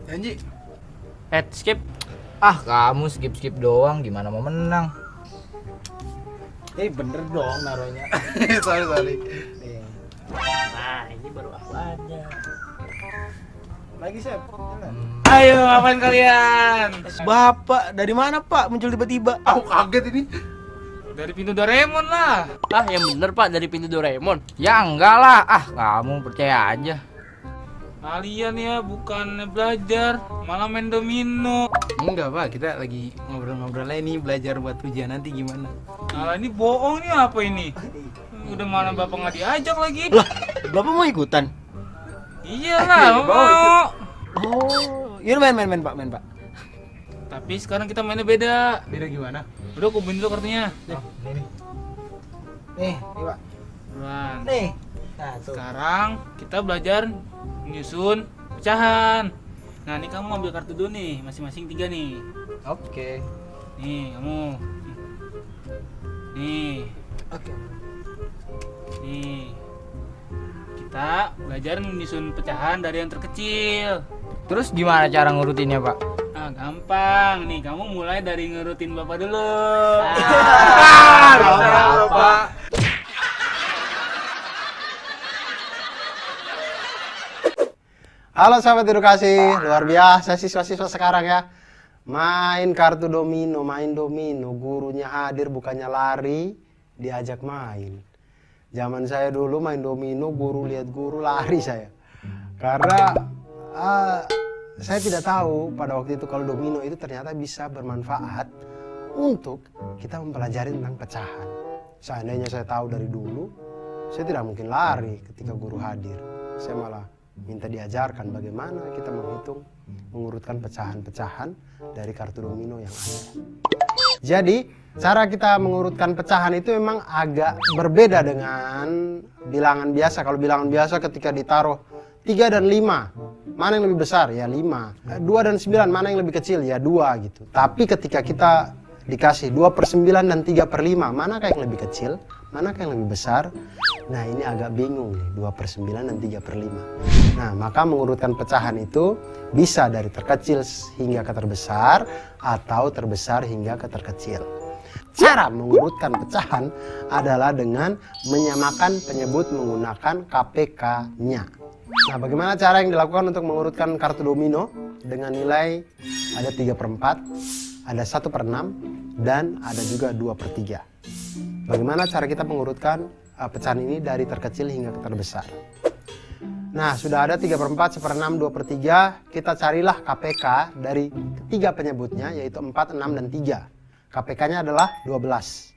Janji. Skip. Ah, kamu skip doang, gimana mau menang? Bener dong naruhnya. sorry. Nah, ini baru aku aja. Lagi, Sep. Ayo, ngapain kalian? Bapak, dari mana Pak muncul tiba-tiba? Aku kaget ini. Dari pintu Doraemon lah. Ah, yang bener Pak, dari pintu Doraemon. Ya enggak lah, ah kamu percaya aja. Kalian ya bukan belajar, malah main domino. Enggak Pak, kita lagi ngobrol-ngobrol aja nih, belajar buat ujian nanti gimana. Nah, ini bohong nih apa ini? Udah mana Bapak nggak diajak lagi? Lah, Bapak mau ikutan? Iyalah, mau. Oh, yaudah main Pak. Tapi sekarang kita mainnya beda. Beda gimana? Udah kumpulin dulu kartunya. Nih Pak. Buruan. Nih. Nah, tuh. Sekarang kita belajar menyusun pecahan. Nah, ini kamu ambil kartu dulu nih, masing-masing 3 nih. Oke. Nih, kamu. Nih, Oke. nih. Kita belajar menyusun pecahan dari yang terkecil. Terus gimana cara ngurutinnya, Pak? Ah, gampang. Nih, kamu mulai dari ngurutin Bapak dulu. Bapak. Halo sahabat edukasi, luar biasa siswa-siswa sekarang ya. Main kartu domino, main domino, gurunya hadir bukannya lari, diajak main. Zaman saya dulu main domino, guru lihat guru lari saya. Karena saya tidak tahu pada waktu itu kalau domino itu ternyata bisa bermanfaat untuk kita mempelajari tentang pecahan. Seandainya saya tahu dari dulu, saya tidak mungkin lari ketika guru hadir. Saya malah minta diajarkan bagaimana kita menghitung, mengurutkan pecahan-pecahan dari kartu domino yang ada. Jadi, cara kita mengurutkan pecahan itu memang agak berbeda dengan bilangan biasa. Kalau bilangan biasa ketika ditaruh 3 dan 5, mana yang lebih besar? Ya 5. 2 dan 9, mana yang lebih kecil? Ya 2 gitu. Tapi ketika kita dikasih 2/9 dan 3/5, manakah yang lebih kecil? Manakah yang lebih besar? Nah, ini agak bingung nih, 2/9 dan 3/5. Nah, maka mengurutkan pecahan itu bisa dari terkecil hingga ke terbesar atau terbesar hingga ke terkecil. Cara mengurutkan pecahan adalah dengan menyamakan penyebut menggunakan KPK-nya. Nah, bagaimana cara yang dilakukan untuk mengurutkan kartu domino? Dengan nilai ada 3/4, ada 1/6, dan ada juga 2/3. Bagaimana cara kita mengurutkan pecahan ini dari terkecil hingga ke terbesar? Nah, sudah ada 3/4, 1/6, 2/3. Kita carilah KPK dari ketiga penyebutnya, yaitu 4, 6, dan 3. KPK-nya adalah 12.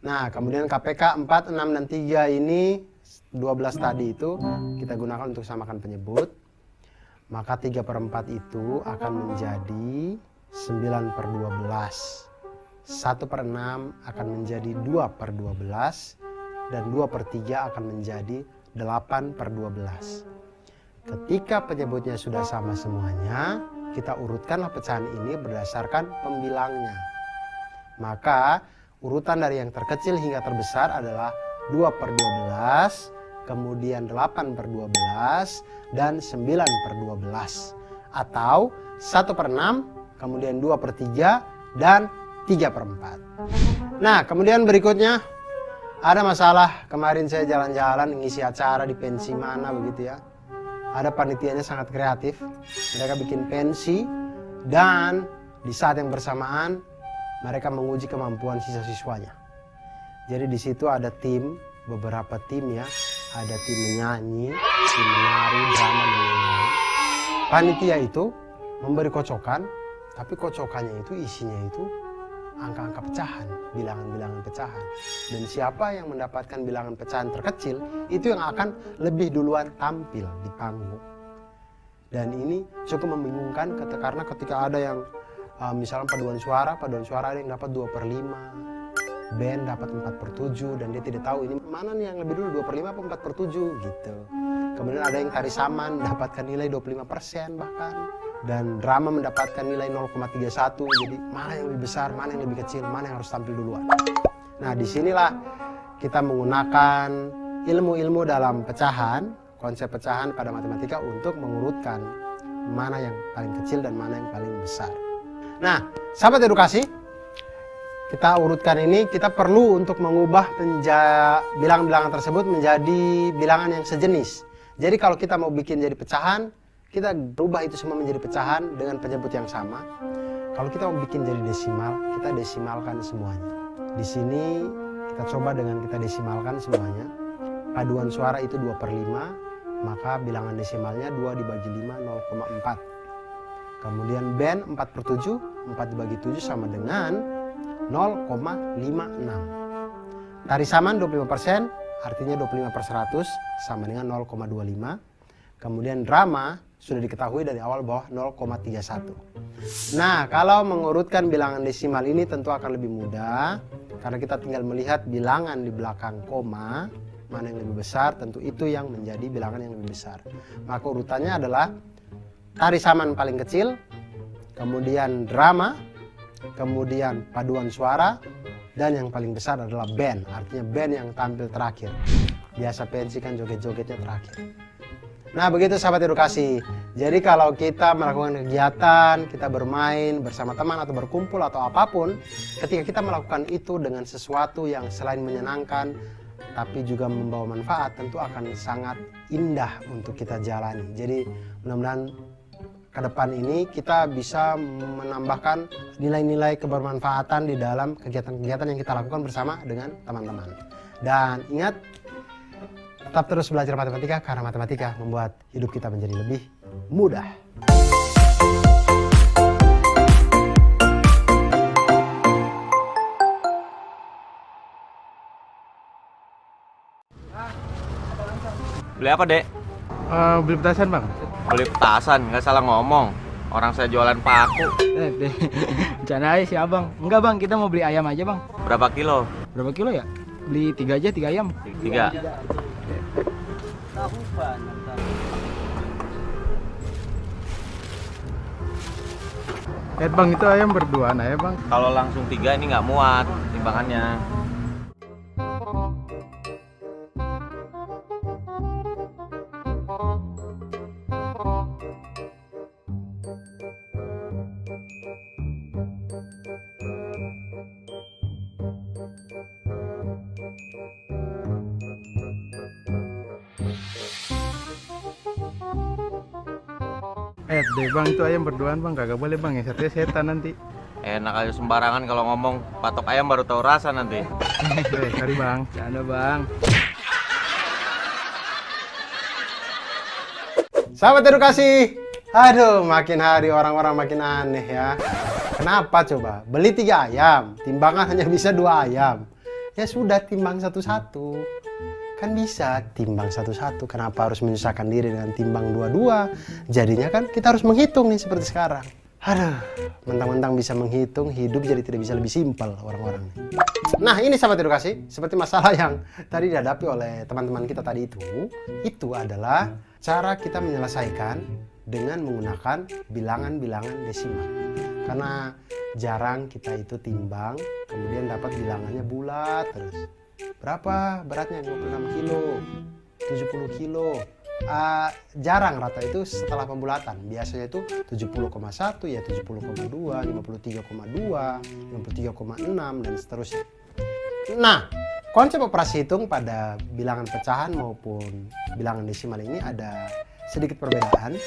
Nah, kemudian KPK 4, 6, dan 3 ini 12 tadi itu kita gunakan untuk samakan penyebut. Maka 3/4 itu akan menjadi 9/12. 1/6 akan menjadi 2/12. Dan 2/3 akan menjadi 8/12. Ketika penyebutnya sudah sama semuanya, kita urutkanlah pecahan ini berdasarkan pembilangnya. Maka urutan dari yang terkecil hingga terbesar adalah 2/12, kemudian 8/12, dan 9/12. Atau 1/6, kemudian 2/3, dan 3/4. Nah, kemudian berikutnya ada masalah. Kemarin saya jalan-jalan ngisi acara di pensi mana begitu ya. Ada panitianya sangat kreatif. Mereka bikin pensi dan di saat yang bersamaan mereka menguji kemampuan siswa-siswanya. Jadi di situ ada beberapa tim ya. Ada tim menyanyi, tim menari, drama, dan lain-lain. Panitia itu memberi kocokan, tapi kocokannya itu isinya itu angka-angka pecahan, bilangan-bilangan pecahan. Dan siapa yang mendapatkan bilangan pecahan terkecil, itu yang akan lebih duluan tampil di panggung. Dan ini cukup membingungkan karena ketika ada yang misalnya paduan suara ada yang dapat 2/5, band dapat 4/7, dan dia tidak tahu ini mana nih yang lebih dulu, 2/5 atau 4/7 gitu. Kemudian ada yang tari saman mendapatkan nilai 25% bahkan. Dan drama mendapatkan nilai 0,31. Jadi mana yang lebih besar, mana yang lebih kecil, mana yang harus tampil duluan. Nah, disinilah kita menggunakan ilmu-ilmu dalam pecahan, konsep pecahan pada matematika untuk mengurutkan mana yang paling kecil dan mana yang paling besar. Nah, sahabat edukasi, kita urutkan ini, kita perlu untuk mengubah bilangan-bilangan tersebut menjadi bilangan yang sejenis. Jadi kalau kita mau bikin jadi pecahan, kita berubah itu semua menjadi pecahan dengan penyebut yang sama. Kalau kita mau bikin jadi desimal, kita desimalkan semuanya. Di sini kita coba dengan kita desimalkan semuanya. Paduan suara itu 2/5, maka bilangan desimalnya 2 dibagi 5, 0,4. Kemudian band 4/7, 4 dibagi 7 sama dengan 0,56. Tari saman 25%, artinya 25/100 sama dengan 0,25. Kemudian drama sudah diketahui dari awal bahwa 0,31. Nah, kalau mengurutkan bilangan desimal ini tentu akan lebih mudah karena kita tinggal melihat bilangan di belakang koma, mana yang lebih besar, tentu itu yang menjadi bilangan yang lebih besar. Maka urutannya adalah tari saman paling kecil, kemudian drama, kemudian paduan suara, dan yang paling besar adalah band, artinya band yang tampil terakhir. Biasa pensi kan joget-jogetnya terakhir. Nah, begitu sahabat edukasi. Jadi kalau kita melakukan kegiatan, kita bermain bersama teman atau berkumpul atau apapun, ketika kita melakukan itu dengan sesuatu yang selain menyenangkan tapi juga membawa manfaat, tentu akan sangat indah untuk kita jalani. Jadi mudah-mudahan ke depan ini kita bisa menambahkan nilai-nilai kebermanfaatan di dalam kegiatan-kegiatan yang kita lakukan bersama dengan teman-teman. Dan ingat, tetap terus belajar matematika karena matematika membuat hidup kita menjadi lebih mudah. Beli apa, Dek? Beli petasan bang. Beli petasan, nggak salah ngomong. Orang saya jualan paku. Bercanda aja sih abang. Enggak bang, kita mau beli ayam aja bang. Berapa kilo? Berapa kilo ya? Beli 3 aja, 3 ayam. 3. Bang, itu ayam berduaan aja bang. Kalau langsung 3 ini nggak muat timbangannya. Deh bang, itu ayam berduaan bang, kagak boleh bang, yang satunya setan nanti. Enak aja sembarangan kalau ngomong. Patok ayam baru tahu rasa nanti. Sorry bang. Bercanda bang. Sahabat edukasi, aduh makin hari orang-orang makin aneh ya. Kenapa coba? Beli 3 ayam, timbangan hanya bisa 2 ayam. Ya sudah, timbang satu-satu. Kan bisa timbang satu-satu, kenapa harus menyusahkan diri dengan timbang 2-2? Jadinya kan kita harus menghitung nih seperti sekarang. Aduh, mentang-mentang bisa menghitung, hidup jadi tidak bisa lebih simpel orang-orang. Nah, ini sahabat edukasi, seperti masalah yang tadi dihadapi oleh teman-teman kita tadi itu adalah cara kita menyelesaikan dengan menggunakan bilangan-bilangan desimal. Karena jarang kita itu timbang, kemudian dapat bilangannya bulat terus. Berapa beratnya? 26 kilo, 70 kilo. Jarang rata itu setelah pembulatan. Biasanya itu 70,1, ya 70,2, 53,2, 53,6 dan seterusnya. Nah, konsep operasi hitung pada bilangan pecahan maupun bilangan desimal ini ada sedikit perbedaan.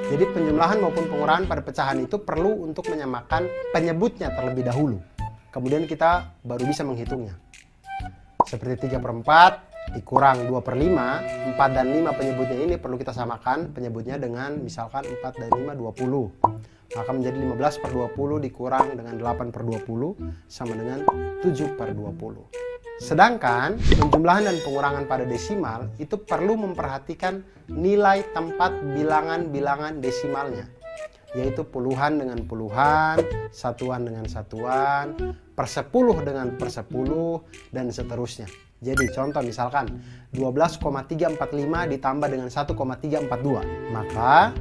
Jadi penjumlahan maupun pengurangan pada pecahan itu perlu untuk menyamakan penyebutnya terlebih dahulu. Kemudian kita baru bisa menghitungnya. Seperti 3/4 dikurang 2/5, 4 dan 5 penyebutnya ini perlu kita samakan penyebutnya dengan misalkan 4 dan 5, 20. Maka menjadi 15/20 dikurang dengan 8/20 sama dengan 7/20. Sedangkan penjumlahan dan pengurangan pada desimal itu perlu memperhatikan nilai tempat bilangan-bilangan desimalnya, yaitu puluhan dengan puluhan, satuan dengan satuan, per-10 dengan per-10, dan seterusnya. Jadi contoh misalkan 12,345 ditambah dengan 1,342. Maka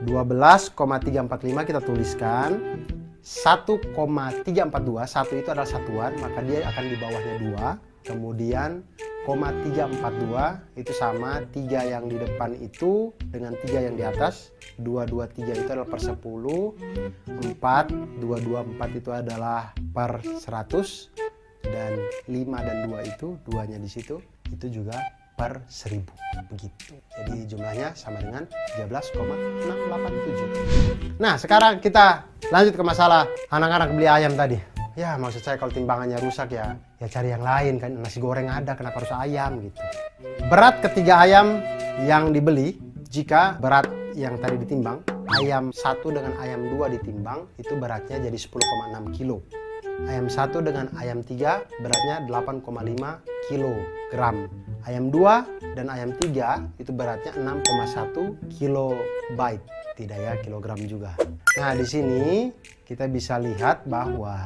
12,345 kita tuliskan, 1,342, 1 itu adalah satuan, maka dia akan di bawahnya 2. Kemudian 342 itu sama 3 yang di depan itu dengan 3 yang di atas. 223 itu adalah per 10, 4 224 itu adalah per 100, dan 5 dan 2 itu duanya di situ itu juga per 1000 begitu. Jadi jumlahnya sama dengan 13,687. Nah, sekarang kita lanjut ke masalah anak-anak beli ayam tadi. Ya, maksud saya kalau timbangannya rusak ya cari yang lain kan. Nasi goreng ada, kenapa harus ayam gitu. Berat ketiga ayam yang dibeli, jika berat yang tadi ditimbang, ayam 1 dengan ayam 2 ditimbang, itu beratnya jadi 10,6 kilo. Ayam 1 dengan ayam 3 beratnya 8,5 kilogram. Ayam 2 dan ayam 3 itu beratnya 6,1 kilobyte. Tidak ya, kilogram juga. Nah, di sini kita bisa lihat bahwa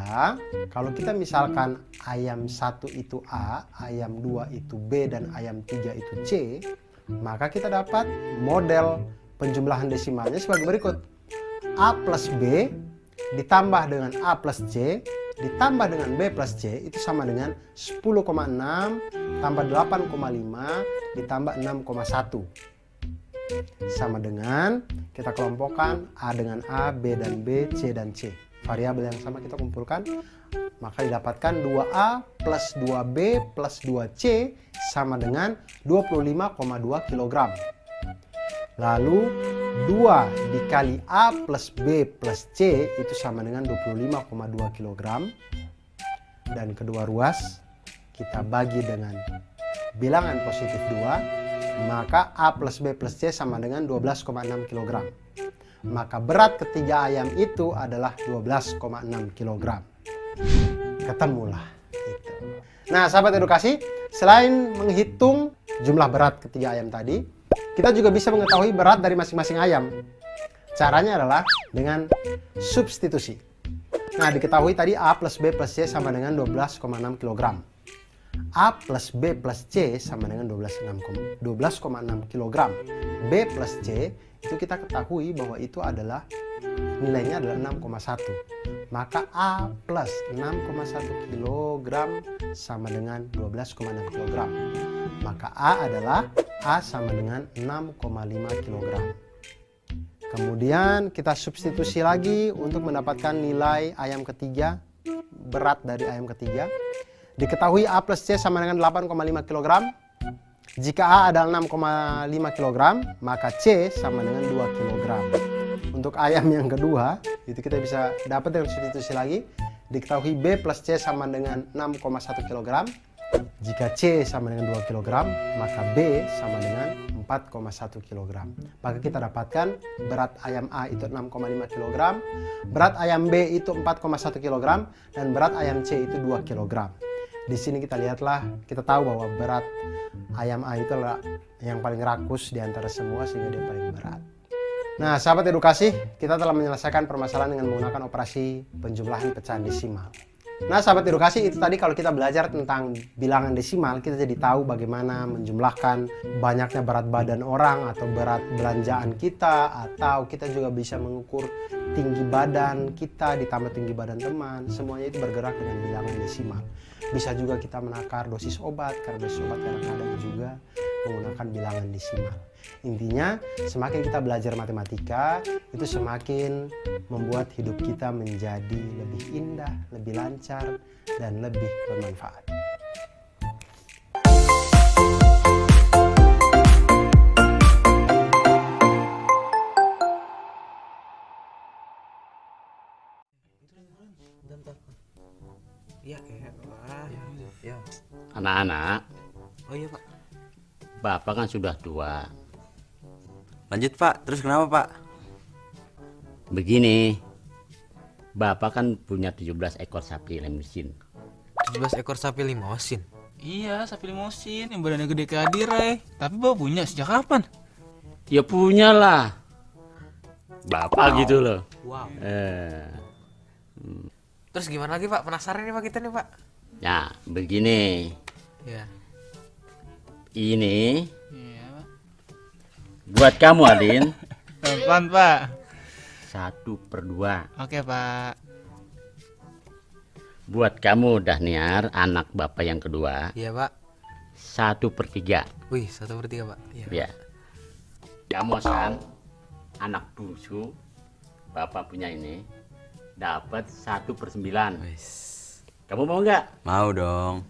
kalau kita misalkan ayam 1 itu A, ayam 2 itu B, dan ayam 3 itu C, maka kita dapat model penjumlahan desimalnya sebagai berikut. A plus B ditambah dengan A plus C ditambah dengan B plus C itu sama dengan 10,6 tambah 8,5 ditambah 6,1. Sama dengan kita kelompokkan A dengan A, B dan B, C dan C. Variabel yang sama kita kumpulkan, maka didapatkan 2A plus 2B plus 2C sama dengan 25,2 kg. Lalu 2 dikali A plus B plus C itu sama dengan 25,2 kg. Dan kedua ruas kita bagi dengan bilangan positif 2, maka A plus B plus C sama dengan 12,6 kg. Maka berat ketiga ayam itu adalah 12,6 kg. Ketemulah itu. Nah, sahabat edukasi, selain menghitung jumlah berat ketiga ayam tadi, kita juga bisa mengetahui berat dari masing-masing ayam. Caranya adalah dengan substitusi. Nah, diketahui tadi A plus B plus C sama dengan 12,6 kg. A plus B plus C sama dengan 12,6 kg. B plus C itu kita ketahui bahwa itu adalah nilainya adalah 6,1. Maka A plus 6,1 kg sama dengan 12,6 kg. Maka A adalah A sama dengan 6,5 kg. Kemudian kita substitusi lagi untuk mendapatkan nilai ayam ketiga, berat dari ayam ketiga. Diketahui A plus C sama dengan 8,5 kg. Jika A adalah 6,5 kg, maka C sama dengan 2 kg. Untuk ayam yang kedua, itu kita bisa dapat dengan substitusi lagi. Diketahui B plus C sama dengan 6,1 kg. Jika C sama dengan 2 kg, maka B sama dengan 4,1 kg. Maka kita dapatkan berat ayam A itu 6,5 kg, berat ayam B itu 4,1 kg, dan berat ayam C itu 2 kg. Di sini kita lihatlah, kita tahu bahwa berat ayam A itu adalah yang paling rakus di antara semua sehingga dia paling berat. Nah, sahabat edukasi, kita telah menyelesaikan permasalahan dengan menggunakan operasi penjumlahan pecahan desimal. Nah, sahabat edukasi, itu tadi kalau kita belajar tentang bilangan desimal, kita jadi tahu bagaimana menjumlahkan banyaknya berat badan orang atau berat belanjaan kita, atau kita juga bisa mengukur tinggi badan kita ditambah tinggi badan teman. Semuanya itu bergerak dengan bilangan desimal. Bisa juga kita menakar dosis obat, karena dosis obat kadang-kadang juga menggunakan bilangan desimal. Intinya, semakin kita belajar matematika, itu semakin membuat hidup kita menjadi lebih indah, lebih lancar, dan lebih bermanfaat. Anak-anak, Oh iya Pak. Bapak kan sudah tua. Lanjut Pak, terus kenapa Pak? Begini, Bapak kan punya 17 ekor sapi limosin. 17 ekor sapi limosin. Iya, sapi limosin yang badannya gede kayak Adirai. Tapi bapak punya sejak kapan? Ya punya lah. Bapak gitu loh. Wow. Terus gimana lagi Pak? Penasaran nih Pak kita nih Pak. Ya, begini. Ya. Ini Iya, Pak. buat kamu, Alin. Pelan, Pak. 1/2. Oke, Pak. Buat kamu, Dahniar, anak Bapak yang kedua. Iya Pak. 1/3. Wih, 1/3 Pak. Iya. Ya. Jamosan anak bungsu bapak punya ini dapat 1/9. Wis. Kamu mau nggak? Mau dong.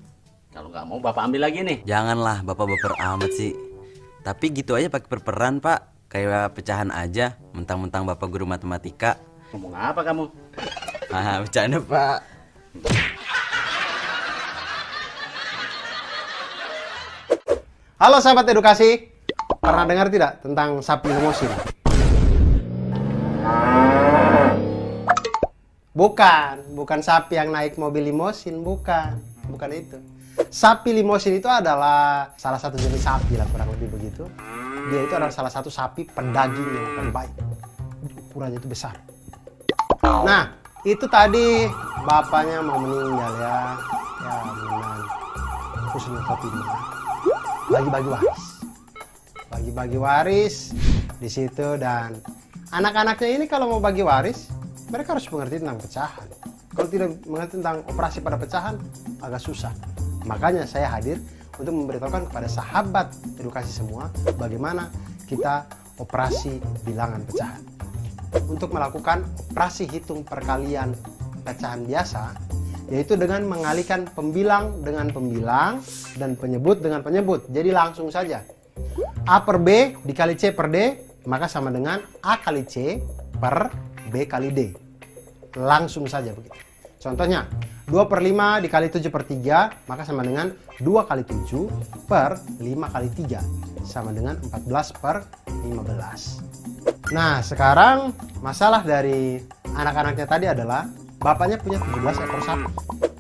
Kalau nggak mau bapak ambil lagi nih. Janganlah bapak baper amat sih. Tapi gitu aja pakai perperan pak. Kayak pecahan aja. Mentang-mentang bapak guru matematika. Ngomong apa kamu? Bercanda pak. Halo sahabat edukasi, pernah dengar tidak tentang sapi limosin? Bukan sapi yang naik mobil limosin, bukan itu. Sapi limosin itu adalah salah satu jenis sapi lah, kurang lebih begitu. Dia itu adalah salah satu sapi pedaging yang paling baik. Ukurannya itu besar. Nah, itu tadi bapaknya mau meninggal ya menang khususnya Fatimah. Bagi-bagi waris di situ, dan anak-anaknya ini kalau mau bagi waris mereka harus mengerti tentang pecahan. Kalau tidak mengerti tentang operasi pada pecahan agak susah. Makanya saya hadir untuk memberitahukan kepada sahabat edukasi semua bagaimana kita operasi bilangan pecahan. Untuk melakukan operasi hitung perkalian pecahan biasa, yaitu dengan mengalihkan pembilang dengan pembilang dan penyebut dengan penyebut. Jadi langsung saja. A per B dikali C per D, maka sama dengan A kali C per B kali D. Langsung saja begitu. Contohnya, 2/5 dikali 7/3, maka sama dengan 2 kali 7 per 5 kali 3. Sama dengan 14/15. Nah, sekarang masalah dari anak-anaknya tadi adalah bapaknya punya 17 ekor sapi.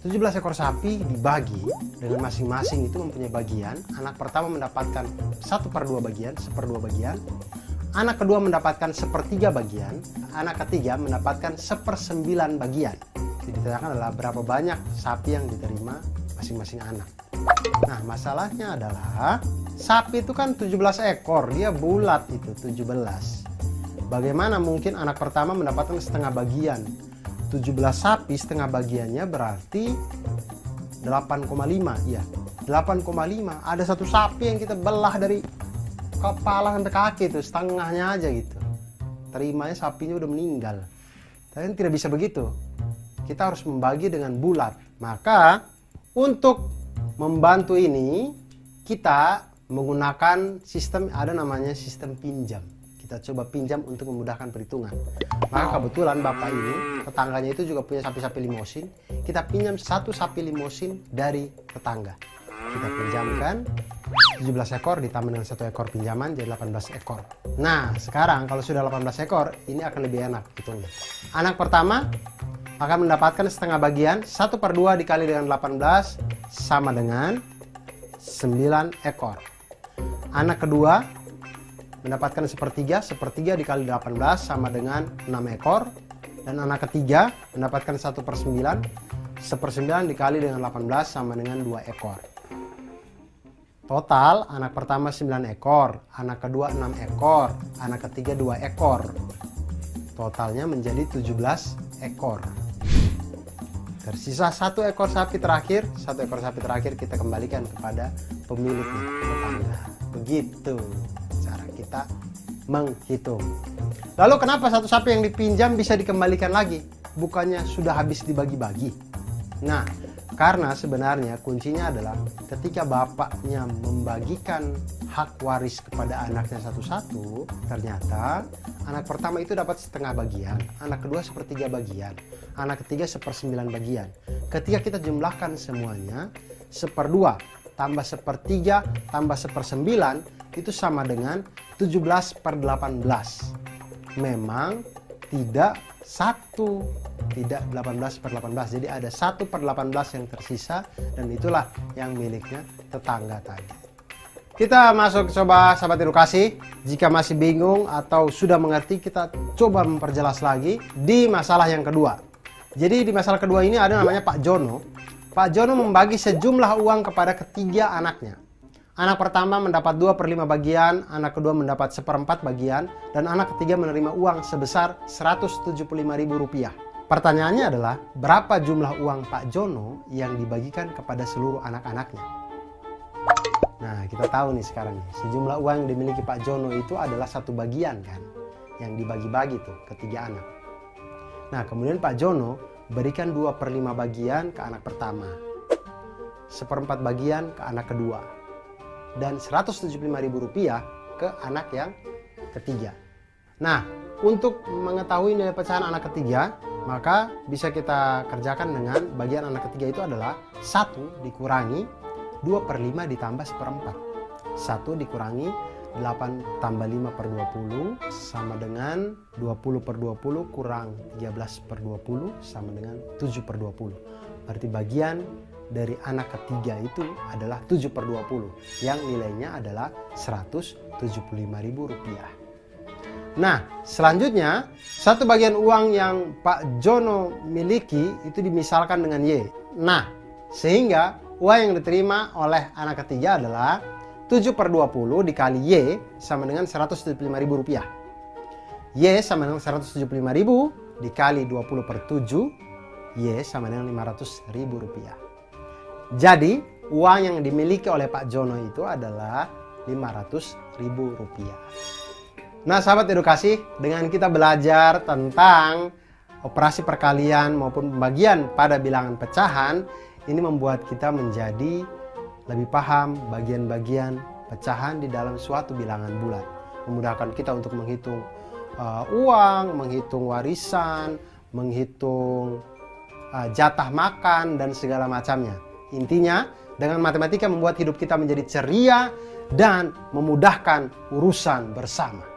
17 ekor sapi dibagi dengan masing-masing itu mempunyai bagian. Anak pertama mendapatkan 1/2 bagian, 1/2 bagian. Anak kedua mendapatkan 1/3 bagian. Anak ketiga mendapatkan 1/9 bagian. Jadi ditanyakan adalah berapa banyak sapi yang diterima masing-masing anak. Nah, masalahnya adalah sapi itu kan 17 ekor, dia bulat itu 17. Bagaimana mungkin anak pertama mendapatkan setengah bagian? 17 sapi setengah bagiannya berarti 8,5. Iya, 8,5. Ada satu sapi yang kita belah dari kepala sampai kaki itu, setengahnya aja gitu. Terimanya sapinya udah meninggal. Tapi tidak bisa begitu. Kita harus membagi dengan bulat. Maka untuk membantu ini kita menggunakan sistem, ada namanya sistem pinjam. Kita coba pinjam untuk memudahkan perhitungan. Maka kebetulan bapak ini, tetangganya itu juga punya sapi-sapi limosin. Kita pinjam satu sapi limosin dari tetangga. Kita pinjamkan 17 ekor ditambah dengan 1 ekor pinjaman jadi 18 ekor. Nah, sekarang kalau sudah 18 ekor, ini akan lebih enak hitungnya. Anak pertama akan mendapatkan setengah bagian, 1/2 dikali dengan 18 sama dengan 9 ekor. Anak kedua mendapatkan 1/3, 1/3 dikali 18 sama dengan 6 ekor. Dan anak ketiga mendapatkan 1/9, 1/9 dikali dengan 18 sama dengan 2 ekor. Total anak pertama 9 ekor, anak kedua 6 ekor, anak ketiga 2 ekor. Totalnya menjadi 17 ekor. Tersisa 1 ekor sapi terakhir, 1 ekor sapi terakhir kita kembalikan kepada pemiliknya, tetangga. Begitu cara kita menghitung. Lalu kenapa satu sapi yang dipinjam bisa dikembalikan lagi? Bukannya sudah habis dibagi-bagi? Nah, karena sebenarnya kuncinya adalah ketika bapaknya membagikan hak waris kepada anaknya satu-satu, ternyata anak pertama itu dapat setengah bagian, anak kedua 1/3 bagian, anak ketiga 1/9 bagian. Ketika kita jumlahkan semuanya, 1/2 tambah 1/3 tambah 1/9 itu sama dengan 17/18. Memang tidak 18/18, jadi ada 1/18 yang tersisa, dan itulah yang miliknya tetangga tadi. Kita masuk coba sahabat edukasi. Jika masih bingung atau sudah mengerti, kita coba memperjelas lagi di masalah yang kedua. Jadi di masalah kedua ini ada namanya Pak Jono. Pak Jono membagi sejumlah uang kepada ketiga anaknya. Anak pertama mendapat 2/5 bagian, anak kedua mendapat 1/4 bagian, dan anak ketiga menerima uang sebesar Rp175.000. Pertanyaannya adalah, berapa jumlah uang Pak Jono yang dibagikan kepada seluruh anak-anaknya? Nah, kita tahu nih sekarang nih, sejumlah uang yang dimiliki Pak Jono itu adalah 1 bagian kan, yang dibagi-bagi tuh ke 3 anak. Nah, kemudian Pak Jono berikan 2/5 bagian ke anak pertama, 1/4 bagian ke anak kedua, dan Rp175.000 ke anak yang ketiga. Nah, untuk mengetahui nilai pecahan anak ketiga, maka bisa kita kerjakan dengan bagian anak ketiga itu adalah 1 dikurangi 2/5 ditambah 1/4. 1 dikurangi 8 tambah 5 per 20 sama dengan 20 per 20 kurang 13 per 20 sama dengan 7 per 20. Berarti bagian dari anak ketiga itu adalah 7 per 20 yang nilainya adalah Rp175.000. Nah, selanjutnya 1 bagian uang yang Pak Jono miliki itu dimisalkan dengan Y. Nah, sehingga uang yang diterima oleh anak ketiga adalah 7 per 20 dikali Y sama dengan Rp175.000. Y sama dengan Rp175.000 dikali 20 per 7, Y sama dengan Rp500.000. Jadi, uang yang dimiliki oleh Pak Jono itu adalah Rp500.000. Nah, sahabat edukasi, dengan kita belajar tentang operasi perkalian maupun pembagian pada bilangan pecahan, ini membuat kita menjadi lebih paham bagian-bagian pecahan di dalam suatu bilangan bulat. Memudahkan kita untuk menghitung uang, menghitung warisan, menghitung jatah makan, dan segala macamnya. Intinya, dengan matematika membuat hidup kita menjadi ceria dan memudahkan urusan bersama.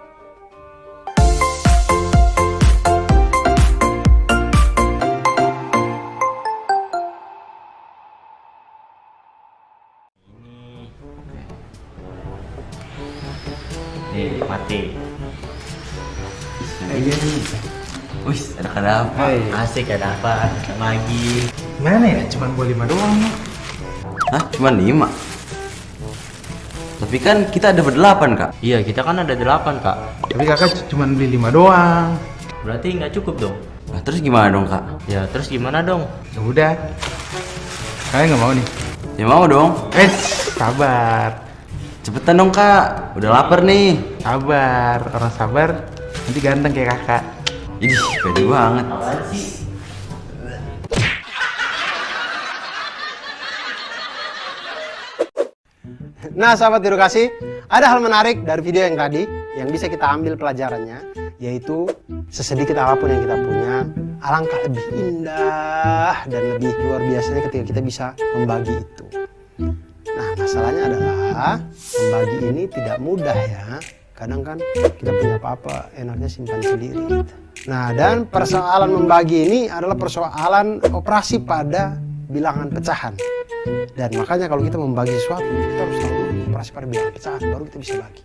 Mati. Wih, ada apa? Asik, ada apa? Lagi. Mana ya? Cuman bawa 5 doang nih. Hah? Cuma 5? Tapi kan kita ada ber-8, Kak. Iya, kita kan ada 8, Kak. Tapi kakak cuman beli 5 doang. Berarti nggak cukup dong. Nah, terus gimana dong, Kak? Ya, terus gimana dong? Ya udah. Kalian nggak mau nih? Ya mau dong. Sabar. Cepetan dong, Kak. Udah lapar nih. Sabar. Orang sabar nanti ganteng kayak kakak. Ih, pede banget. Nah, sahabat edukasi, ada hal menarik dari video yang tadi yang bisa kita ambil pelajarannya, yaitu sesedikit apapun yang kita punya, alangkah lebih indah dan lebih luar biasanya ketika kita bisa membagi itu. Nah, masalahnya adalah membagi ini tidak mudah ya. Kadang kan kita punya apa-apa enaknya simpan sendiri gitu. Nah, dan persoalan membagi ini adalah persoalan operasi pada bilangan pecahan. Dan makanya kalau kita membagi sesuatu, kita harus tahu dulu operasi pada bilangan pecahan, baru kita bisa bagi.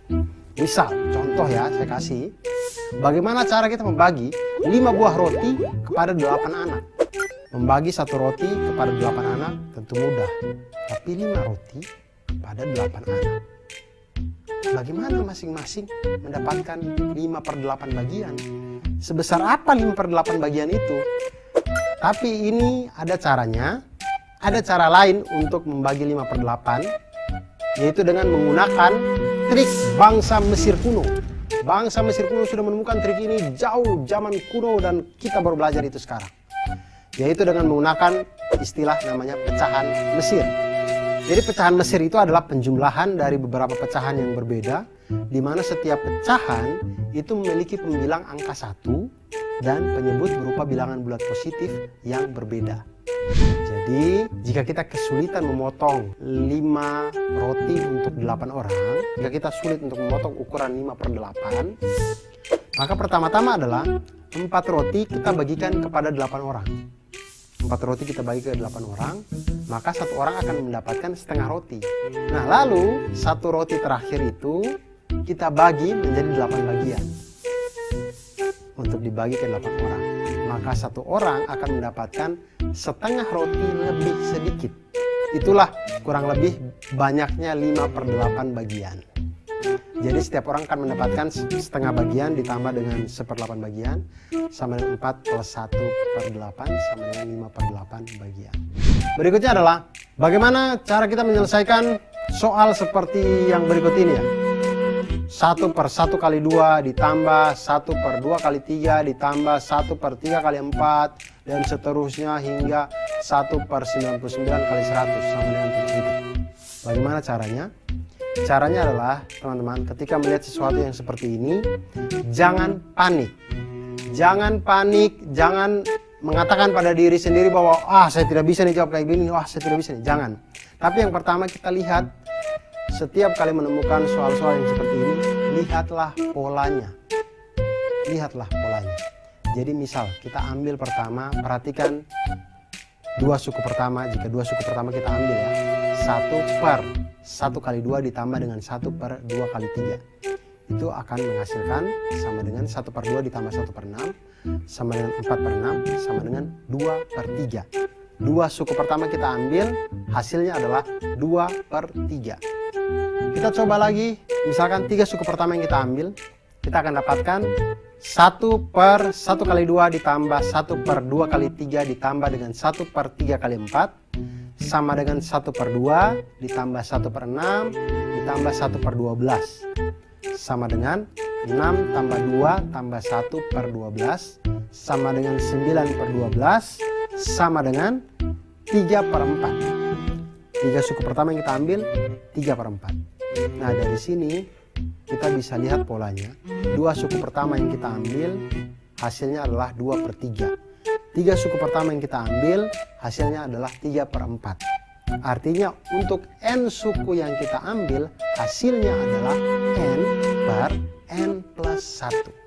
Misal, contoh ya, saya kasih. Bagaimana cara kita membagi 5 buah roti kepada 8 anak? Membagi 1 roti kepada 8 anak tentu mudah. Tapi 5 roti pada 8 anak. Bagaimana masing-masing mendapatkan 5/8 bagian? Sebesar apa 5/8 bagian itu? Tapi ini ada caranya. Ada cara lain untuk membagi 5/8, yaitu dengan menggunakan trik bangsa Mesir kuno. Bangsa Mesir kuno sudah menemukan trik ini jauh zaman kuno dan kita baru belajar itu sekarang. Yaitu dengan menggunakan istilah namanya pecahan Mesir. Jadi pecahan Mesir itu adalah penjumlahan dari beberapa pecahan yang berbeda, di mana setiap pecahan itu memiliki pembilang angka 1 dan penyebut berupa bilangan bulat positif yang berbeda. Jadi jika kita kesulitan memotong 5 roti untuk 8 orang, jika kita sulit untuk memotong ukuran 5/8, maka pertama-tama adalah 4 roti kita bagikan kepada 8 orang. 4 roti kita bagi ke 8 orang, maka 1 orang akan mendapatkan setengah roti. Nah, lalu 1 roti terakhir itu kita bagi menjadi 8 bagian untuk dibagi ke 8 orang. Maka 1 orang akan mendapatkan setengah roti lebih sedikit. Itulah kurang lebih banyaknya 5/8 bagian. Jadi setiap orang akan mendapatkan setengah bagian ditambah dengan 1/8 bagian sama dengan 4 plus 1/8 sama dengan 5/8 bagian. Berikutnya adalah bagaimana cara kita menyelesaikan soal seperti yang berikut ini ya. 1 per 1 kali 2 ditambah 1 per 2 kali 3 ditambah 1 per 3 kali 4 dan seterusnya hingga 1 per 99 kali 100 sama dengan titik. Bagaimana caranya? Caranya adalah teman-teman, ketika melihat sesuatu yang seperti ini, jangan panik. Jangan panik, jangan mengatakan pada diri sendiri bahwa saya tidak bisa nih jawab kayak gini, saya tidak bisa nih. Jangan. Tapi yang pertama kita lihat, setiap kali menemukan soal-soal yang seperti ini, lihatlah polanya. Lihatlah polanya. Jadi misal kita ambil pertama, perhatikan 2 suku pertama. Jika 2 suku pertama kita ambil ya, 1 per 1 kali 2 ditambah dengan 1 per 2 kali 3. Itu akan menghasilkan sama dengan 1 per 2 ditambah 1 per 6 sama dengan 4 per 6 sama dengan 2 per 3. 2 suku pertama kita ambil, hasilnya adalah 2 per 3. Kita coba lagi, misalkan 3 suku pertama yang kita ambil, kita akan dapatkan 1 per 1 kali 2 ditambah 1 per 2 kali 3 ditambah dengan 1 per 3 kali 4 sama dengan 1 per 2 ditambah 1 per 6 ditambah 1 per 12 sama dengan 6 tambah 2 tambah 1 per 12 sama dengan 9 per 12 sama dengan 3 per 4. 3 suku pertama yang kita ambil 3 per 4. Nah dari sini kita bisa lihat polanya. 2 suku pertama yang kita ambil hasilnya adalah 2 per 3. 3 suku pertama yang kita ambil hasilnya adalah 3 per 4. Artinya untuk n suku yang kita ambil hasilnya adalah n per n plus 1.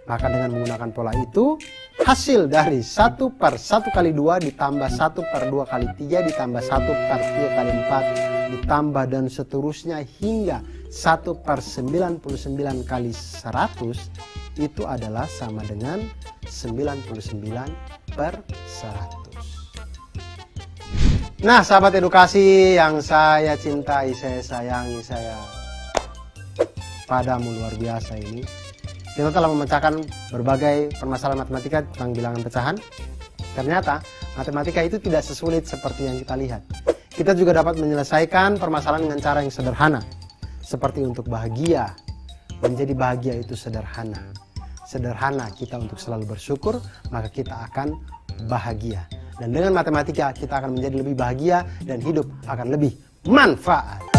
Maka dengan menggunakan pola itu, hasil dari 1 per 1 kali 2 ditambah 1 per 2 kali 3 ditambah 1 per 3 kali 4 ditambah dan seterusnya hingga 1 per 99 kali 100 itu adalah sama dengan 99 per 100. Nah sahabat edukasi yang saya cintai, saya sayangi, saya padamu luar biasa ini. Kita telah memecahkan berbagai permasalahan matematika tentang bilangan pecahan. Ternyata matematika itu tidak sesulit seperti yang kita lihat. Kita juga dapat menyelesaikan permasalahan dengan cara yang sederhana. Seperti untuk bahagia. Menjadi bahagia itu sederhana. Sederhana kita untuk selalu bersyukur, maka kita akan bahagia. Dan dengan matematika kita akan menjadi lebih bahagia dan hidup akan lebih manfaat.